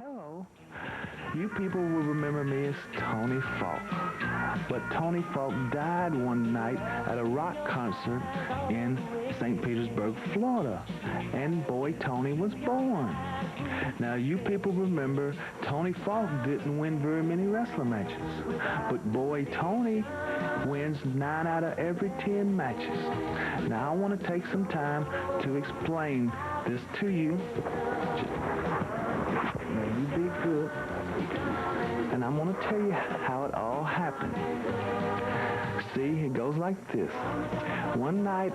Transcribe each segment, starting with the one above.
Hello. You people will remember me as Tony Falk. But Tony Falk died one night at a rock concert in St. Petersburg, Florida. And boy, Tony was born. Now, you people remember Tony Falk didn't win very many wrestling matches. But boy, Tony wins 9 out of every 10 matches. Now, I want to take some time to explain this to you. Now, you be good. And I'm going to tell you how it all happened. See, it goes like this. One night,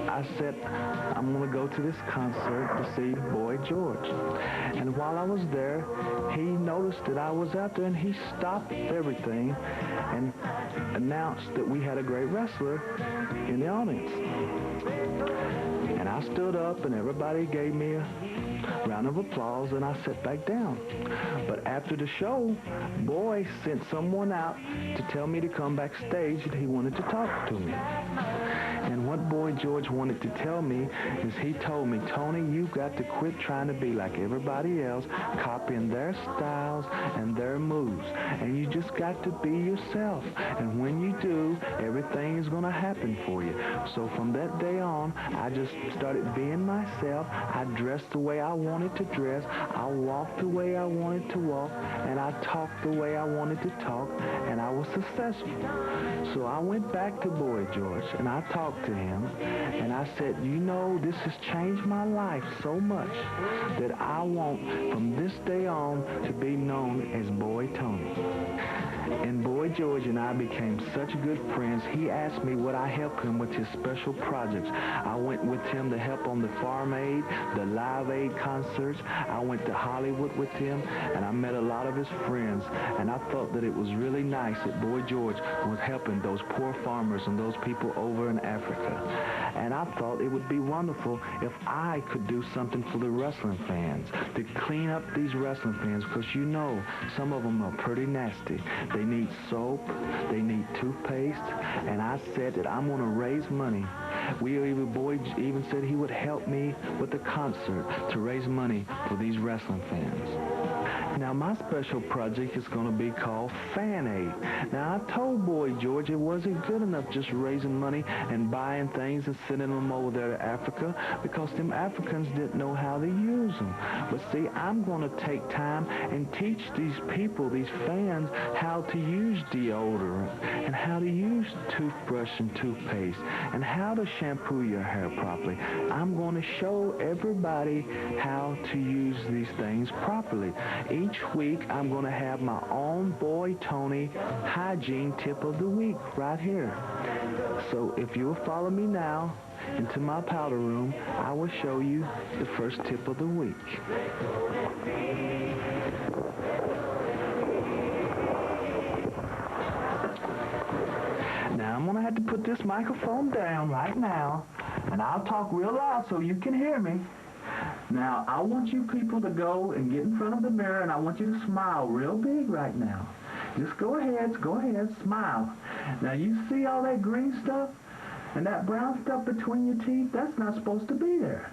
I said, I'm going to go to this concert to see Boy George. And while I was there, he noticed that I was out there, and he stopped everything and announced that we had a great wrestler in the audience. And I stood up, and everybody gave me a round of applause, and I sat back down. But after the show, Boy sent someone out to tell me to come backstage, that he wanted to talk to me. And what Boy George wanted to tell me is he told me, Tony, you've got to quit trying to be like everybody else, copying their styles and their moves. And you just got to be yourself. And when you do, everything is going to happen for you. So from that day on, I just started being myself. I dressed the way I wanted to dress. I walked the way I wanted to walk. And I talked the way I wanted to talk. And I was successful. So I went back to Boy George, and I talked to him, and I said, you know, this has changed my life so much that I want from this day on to be known as Boy Tony. And Boy George and I became such good friends. He asked me would I help him with his special projects. I went with him to help on the Farm Aid, the Live Aid concerts. I went to Hollywood with him, and I met a lot of his friends. And I thought that it was really nice that Boy George was helping those poor farmers and those people over in Africa. And I thought it would be wonderful if I could do something for the wrestling fans, to clean up these wrestling fans, because you know, some of them are pretty nasty. They need soap, they need toothpaste, and I said that I'm going to raise money. Boy even said he would help me with the concert to raise money for these wrestling fans. Now, my special project is going to be called Fan Aid. Now, I told Boy George it wasn't good enough just raising money and buying things and sending them over there to Africa, because them Africans didn't know how to use them. But see, I'm going to take time and teach these people, these fans, how to use deodorant and how to use toothbrush and toothpaste and how to shampoo your hair properly. I'm going to show everybody how to use these things properly. Each week, I'm going to have my own Boy Tony hygiene tip of the week right here. So if you'll follow me now into my powder room, I will show you the first tip of the week. Now, I'm going to have to put this microphone down right now, and I'll talk real loud so you can hear me. Now, I want you people to go and get in front of the mirror, and I want you to smile real big right now. Just go ahead, smile. Now, you see all that green stuff and that brown stuff between your teeth? That's not supposed to be there.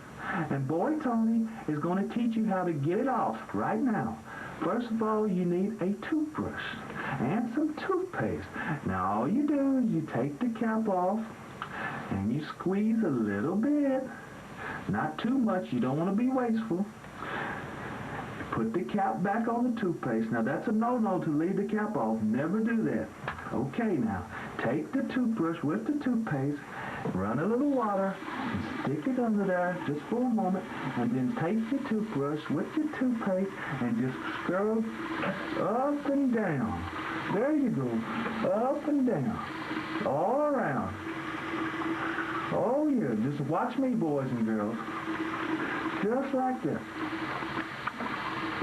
And Boy Tony is going to teach you how to get it off right now. First of all, you need a toothbrush and some toothpaste. Now, all you do is you take the cap off and you squeeze a little bit. Not too much. You don't want to be wasteful. Put the cap back on the toothpaste. Now, that's a no-no to leave the cap off. Never do that. Okay, now, take the toothbrush with the toothpaste, run a little water, and stick it under there just for a moment, and then take the toothbrush with the toothpaste and just scrub up and down. There you go. Up and down. All around. Oh, yeah. Just watch me, boys and girls. Just like that.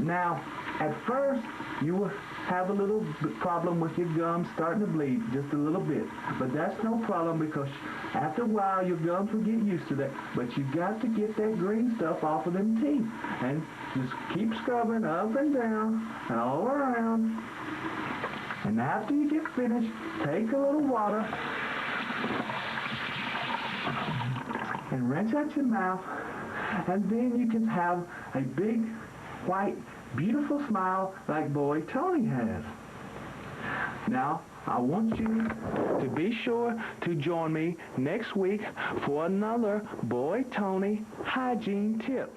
Now, at first, you will have a little problem with your gums starting to bleed just a little bit. But that's no problem, because after a while, your gums will get used to that. But you got to get that green stuff off of them teeth. And just keep scrubbing up and down and all around. And after you get finished, take a little water and rinse out your mouth, and then you can have a big white beautiful smile like Boy Tony has. Now, I want you to be sure to join me next week for another Boy Tony hygiene tip.